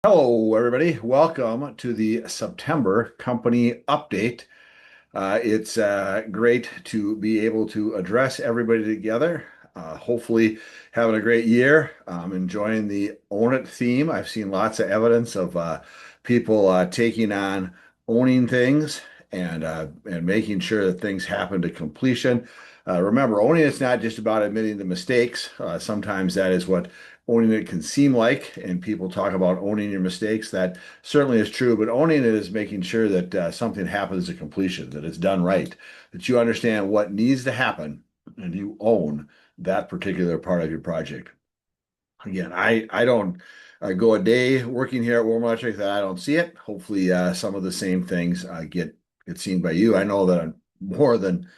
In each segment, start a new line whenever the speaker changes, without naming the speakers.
Hello, everybody. Welcome to the September company update. It's great to be able to address everybody together. Hopefully, having a great year. Enjoying the Own It theme. I've seen lots of evidence of people taking on owning things and making sure that things happen to completion. Remember, owning it's not just about admitting the mistakes. Sometimes that is what owning it can seem like, and people talk about owning your mistakes. That certainly is true, but owning it is making sure that something happens to completion, that it's done right, that you understand what needs to happen, and you own that particular part of your project. Again, I don't go a day working here at Warm Electric that I don't see it. Hopefully, some of the same things get seen by you. I know that on more than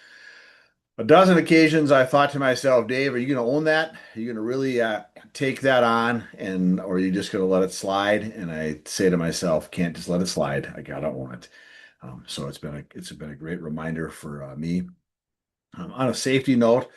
a dozen occasions I thought to myself, Dave, are you going to own that? Are you going to really take that on, or are you just going to let it slide? And I say to myself, can't just let it slide. I gotta own it. So it's been a great reminder for me. On a safety note,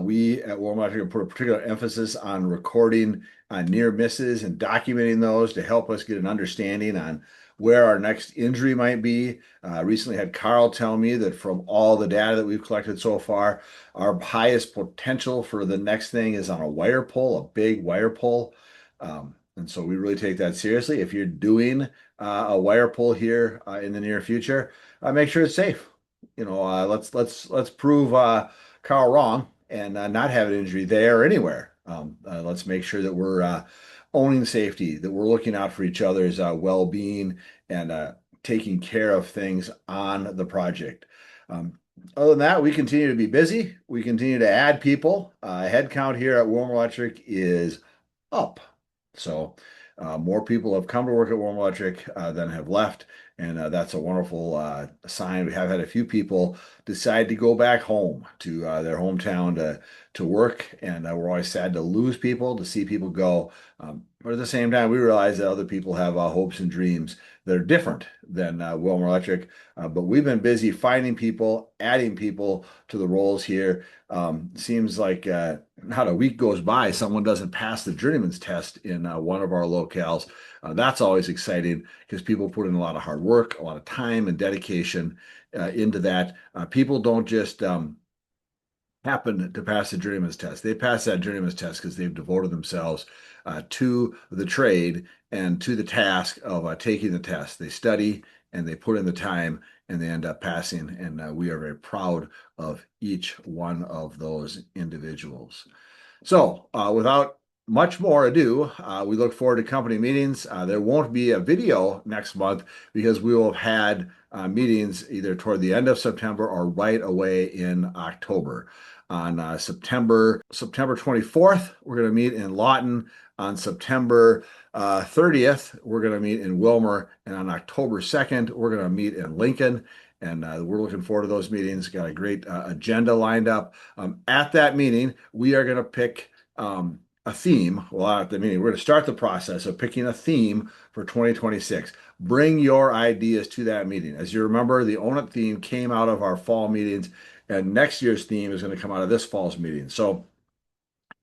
we at Warm Electric put a particular emphasis on recording near misses and documenting those to help us get an understanding on where our next injury might be. Recently had Carl tell me that from all the data that we've collected so far, our highest potential for the next thing is on a wire pull, a big wire pull. And so we really take that seriously. If you're doing a wire pull here in the near future, make sure it's safe. Let's prove Carl wrong and not have an injury there or anywhere. Let's make sure that we're owning safety, that we're looking out for each other's well-being and taking care of things on the project. Other than that, we continue to be busy. We continue to add people. Headcount here at Warm Electric is up. So more people have come to work at Warm Electric than have left. And that's a wonderful sign. We have had a few people decide to go back home to their hometown to work, and we're always sad to lose people, to see people go. But at the same time, we realize that other people have hopes and dreams that are different than Wilmer Electric. But we've been busy finding people, adding people to the roles here. Seems like not a week goes by, someone doesn't pass the journeyman's test in one of our locales. That's always exciting because people put in a lot of hard work, a lot of time and dedication into that. People don't just happen to pass the journeyman's test. They pass that journeyman's test because they've devoted themselves to the trade and to the task of taking the test. They study and they put in the time and they end up passing. And we are very proud of each one of those individuals. So, without much more ado, we look forward to company meetings. There won't be a video next month because we will have had meetings either toward the end of September or right away in October. On September 24th, we're going to meet in Lawton. On September 30th, we're going to meet in Wilmer. And on October 2nd, we're going to meet in Lincoln. And we're looking forward to those meetings. Got a great agenda lined up. At that meeting, we are going to pick a theme. Well, at the meeting, we're going to start the process of picking a theme for 2026. Bring your ideas to that meeting. As you remember, the Own It theme came out of our fall meetings, and next year's theme is going to come out of this fall's meeting. So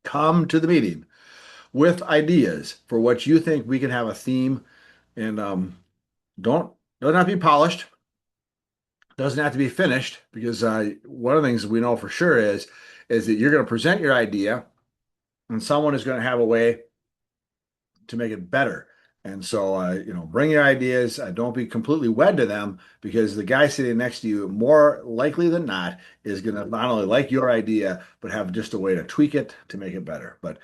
come to the meeting with ideas for what you think we can have a theme, and don't have to be polished, doesn't have to be finished, because one of the things we know for sure is that you're going to present your idea and someone is going to have a way to make it better. And so, bring your ideas. Don't be completely wed to them, because the guy sitting next to you, more likely than not, is going to not only like your idea, but have just a way to tweak it to make it better. But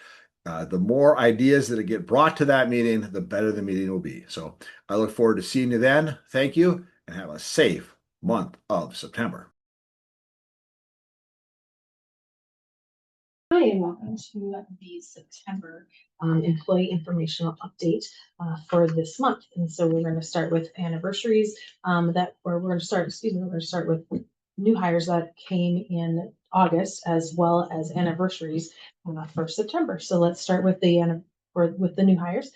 the more ideas that get brought to that meeting, the better the meeting will be. So I look forward to seeing you then. Thank you, and have a safe month of September.
Hi, and welcome to the September employee informational update for this month. And so we're going to start with anniversaries we're going to start with new hires that came in August, as well as anniversaries for September. So let's start with the new hires.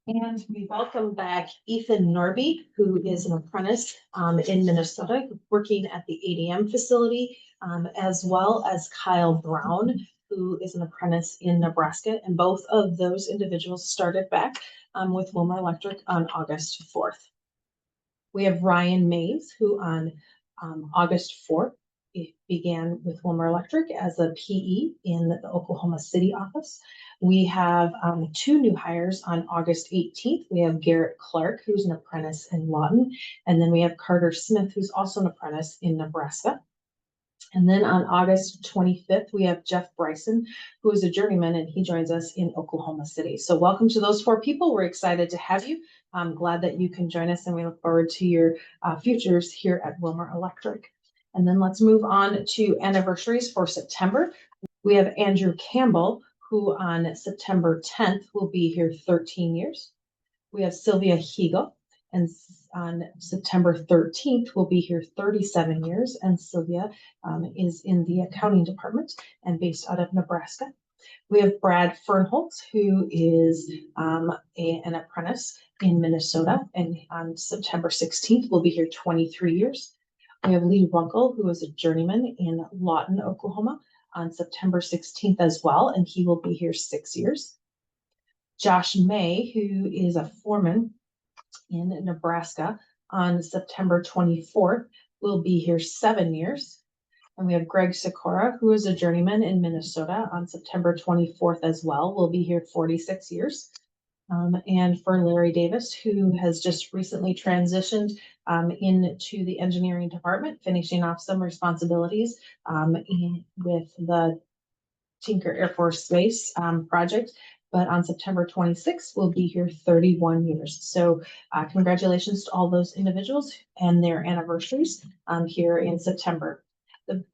And we welcome back Ethan Norby, who is an apprentice in Minnesota, working at the ADM facility, as well as Kyle Brown, who is an apprentice in Nebraska, and both of those individuals started back with Wilmer Electric on August 4th. We have Ryan Mays, who on August 4th began with Wilmer Electric as a PE in the Oklahoma City office. We have two new hires on August 18th. We have Garrett Clark, who's an apprentice in Lawton, and then we have Carter Smith, who's also an apprentice in Nebraska. And then on August 25th, we have Jeff Bryson, who is a journeyman, and he joins us in Oklahoma City. So welcome to those four people. We're excited to have you. I'm glad that you can join us, and we look forward to your futures here at Wilmer Electric. And then let's move on to anniversaries for September. We have Andrew Campbell, who on September 10th will be here 13 years. We have Sylvia Hegel, and on September 13th will be here 37 years. And Sylvia is in the accounting department and based out of Nebraska. We have Brad Fernholtz, who is an apprentice in Minnesota, and on September 16th will be here 23 years. We have Lee Runkle, who is a journeyman in Lawton, Oklahoma, on September 16th as well, and he will be here 6 years. Josh May, who is a foreman in Nebraska, on September 24th, will be here 7 years. And we have Greg Sikora, who is a journeyman in Minnesota, on September 24th as well, will be here 46 years. And for Larry Davis, who has just recently transitioned into the engineering department, finishing off some responsibilities with the Tinker Air Force Base project. But on September 26th, we'll be here 31 years. So congratulations to all those individuals and their anniversaries here in September. The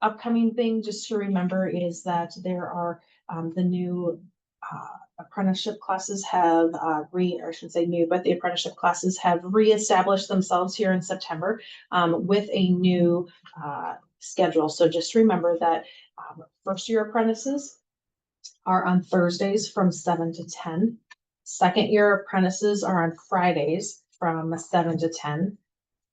upcoming thing just to remember is that there are the new apprenticeship classes have the apprenticeship classes have reestablished themselves here in September with a new schedule. So just remember that first year apprentices are on Thursdays from 7 to 10. Second year apprentices are on Fridays from 7 to 10.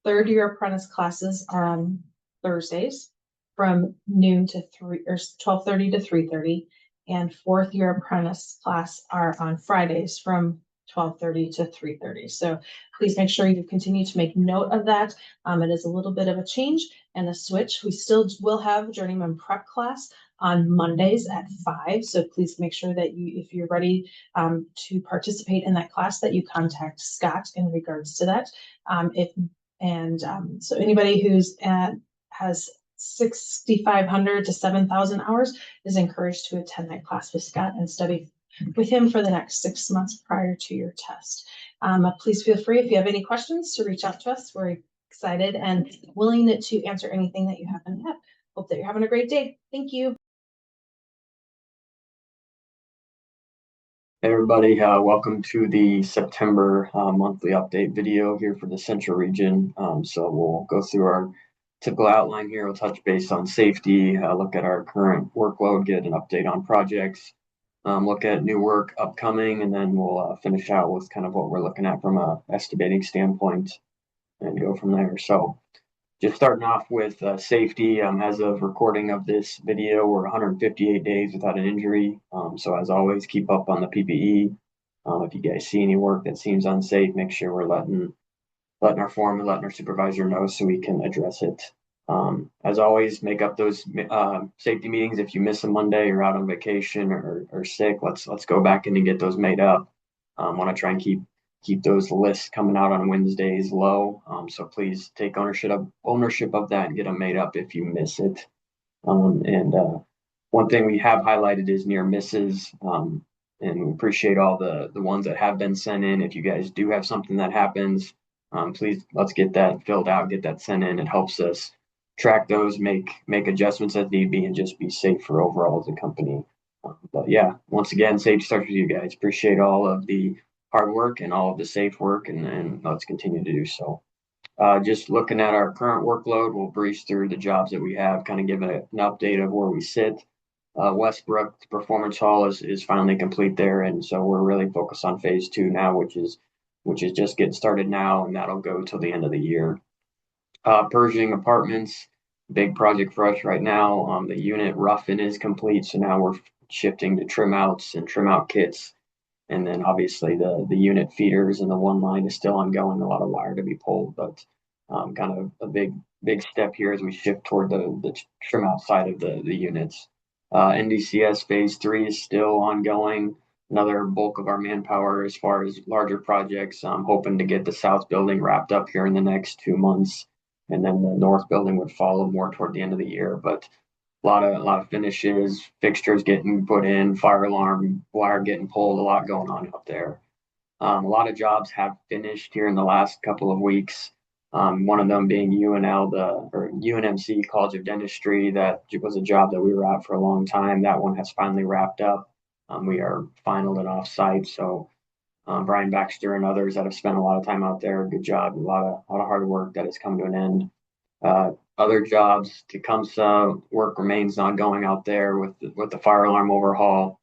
Third year apprentice classes are on Thursdays from noon to 12:30 to 3:30. And fourth year apprentice class are on Fridays from 12:30 to 3:30. So please make sure you continue to make note of that. It is a little bit of a change and a switch. We still will have journeyman prep class on Mondays at 5. So please make sure that if you're ready to participate in that class, that you contact Scott in regards to that. So anybody who's has 6,500 to 7,000 hours is encouraged to attend that class with Scott and study with him for the next 6 months prior to your test. Please feel free, if you have any questions, to reach out to us. We're excited and willing to answer anything that you happen to have. Hope that you're having a great day. Thank you.
Hey everybody, welcome to the September monthly update video here for the Central Region. So we'll go through our typical outline here. We'll touch base on safety, look at our current workload, get an update on projects, look at new work upcoming, and then we'll finish out with kind of what we're looking at from a estimating standpoint and go from there. So just starting off with safety, as of recording of this video, we're 158 days without an injury. So as always, keep up on the PPE. If you guys see any work that seems unsafe, make sure we're letting our foreman, letting our supervisor know so we can address it. As always, make up those safety meetings. If you miss a Monday or out on vacation or sick, let's go back in and get those made up. Want to try and keep those lists coming out on Wednesdays low. So please take ownership of that and get them made up if you miss it. One thing we have highlighted is near misses. And we appreciate all the ones that have been sent in. If you guys do have something that happens, please let's get that filled out, get that sent in. It helps us track those, make adjustments as need be, and just be safer overall as a company. But yeah, once again, safety starts with you guys. Appreciate all of the hard work and all of the safe work, and let's continue to do so. Just looking at our current workload, we'll breeze through the jobs that we have, kind of give an update of where we sit. Westbrook Performance Hall is finally complete there, and so we're really focused on phase 2 now, which is just getting started now, and that'll go till the end of the year. Pershing Apartments big project for us right now. The unit rough-in is complete, so now we're shifting to trim outs and trim out kits. And then obviously the unit feeders and the one line is still ongoing, a lot of wire to be pulled, but kind of a big step here as we shift toward the trim out side of the units. NDCS phase 3 is still ongoing. Another bulk of our manpower as far as larger projects. I'm hoping to get the south building wrapped up here in the next 2 months, and then the north building would follow more toward the end of the year. But a lot of finishes, fixtures getting put in, fire alarm, wire getting pulled, a lot going on up there. A lot of jobs have finished here in the last couple of weeks. One of them being UNL, or UNMC College of Dentistry. That was a job that we were at for a long time. That one has finally wrapped up. We are final and off site. So Brian Baxter and others that have spent a lot of time out there, good job. A lot of hard work that has come to an end. Other jobs, Tecumseh work remains ongoing out there with the fire alarm overhaul.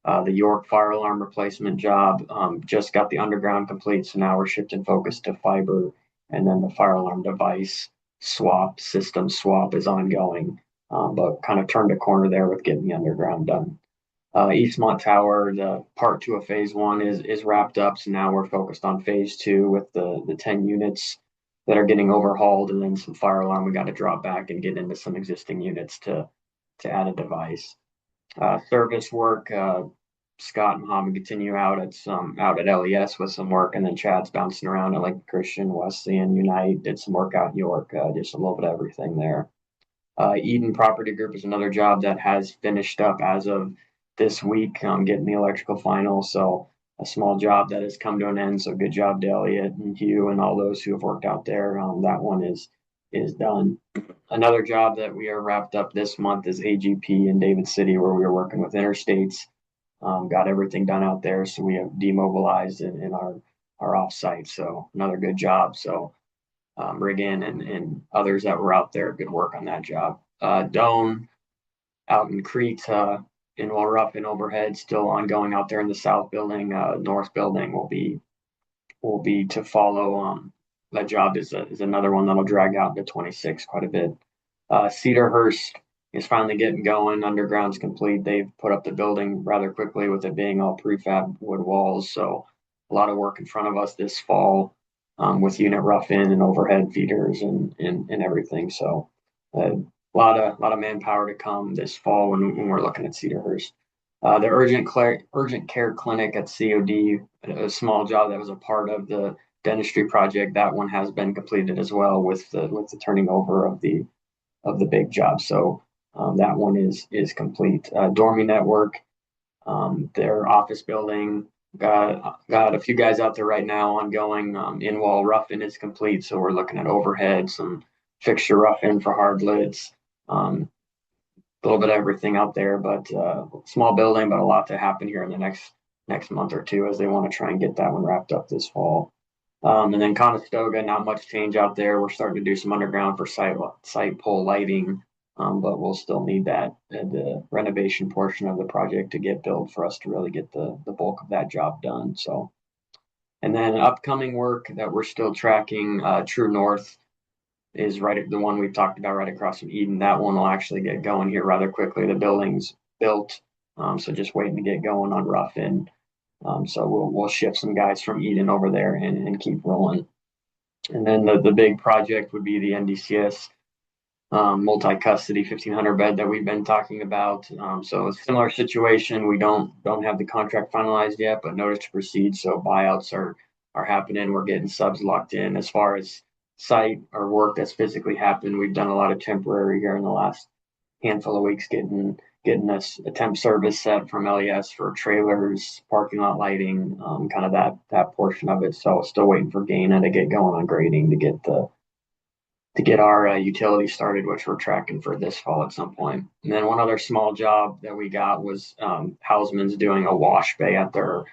The York fire alarm replacement job just got the underground complete, so now we're shifting focus to fiber, and then the fire alarm device system swap is ongoing, but kind of turned a corner there with getting the underground done. Eastmont Tower, the part 2 of phase 1 is wrapped up, so now we're focused on phase 2 with the 10 units that are getting overhauled, and then some fire alarm we got to drop back and get into some existing units to add a device. Service work, Scott and Muhammad continue out at LES with some work, and then Chad's bouncing around at like Christian, Wesley, and Unite. Did some work out in York, just a little bit of everything there. Eden Property Group is another job that has finished up as of this week, getting the electrical final. So a small job that has come to an end. So good job to Elliot and Hugh and all those who have worked out there. That one is done. Another job that we are wrapped up this month is AGP in David City, where we are working with Interstates. Got everything done out there, so we have demobilized in our offsite. So another good job. So Riggin and others that were out there, good work on that job. Doan out in Crete, in Wallruff and overhead, still ongoing out there in the south building. North building will be to follow. That job is another one that'll drag out into 26 quite a bit. Cedarhurst is finally getting going. Underground's complete. They've put up the building rather quickly with it being all prefab wood walls. So a lot of work in front of us this fall, with unit rough-in and overhead feeders and everything. So a lot of manpower to come this fall when we're looking at Cedarhurst. The urgent care clinic at COD, a small job that was a part of the dentistry project, that one has been completed as well with the turning over of the big job. So that one is complete. Dormy Network, their office building, got a few guys out there right now ongoing. In wall rough-in is complete, so we're looking at overhead, some fixture rough-in for hard lids, a little bit of everything out there. But small building, but a lot to happen here in the next month or two as they want to try and get that one wrapped up this fall. And then Conestoga, not much change out there. We're starting to do some underground for site pole lighting, but we'll still need that the renovation portion of the project to get built for us to really get the bulk of that job done. So, and then upcoming work that we're still tracking, True North is the one we've talked about right across from Eden. That one will actually get going here rather quickly. The building's built, so just waiting to get going on rough-in. So we'll shift some guys from Eden over there and keep rolling. And then the big project would be the NDCS multi-custody 1,500 bed that we've been talking about. So a similar situation. We don't have the contract finalized yet, but notice to proceed. So buyouts are happening. We're getting subs locked in. As far as site or work that's physically happened, we've done a lot of temporary here in the last handful of weeks, getting us a temp service set from LES for trailers, parking lot lighting, kind of that portion of it. So still waiting for Gaina to get going on grading to get our utility started, which we're tracking for this fall at some point. And then one other small job that we got was Hausman's doing a wash bay at their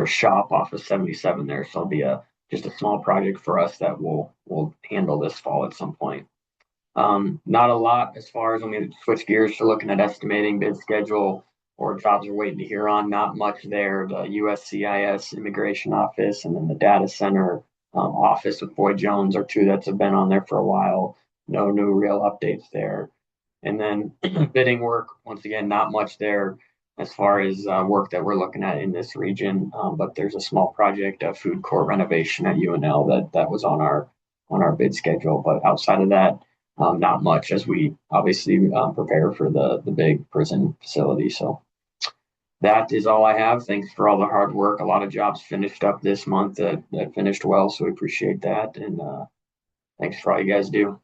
shop off of 77 there. So it'll be just a small project for us that we'll handle this fall at some point. Not a lot as far as when we switch gears to looking at estimating bid schedule or jobs we're waiting to hear on. Not much there. The USCIS immigration office and then the data center office with Boyd Jones are two that have been on there for a while. no new real updates there. And then bidding work, once again, not much there as far as work that we're looking at in this region. But there's a small project, a food court renovation at UNL that was on our bid schedule. But outside of that, not much as we obviously prepare for the big prison facility. So that is all I have. Thanks for all the hard work. A lot of jobs finished up this month that finished well, so we appreciate that. And thanks for all you guys do.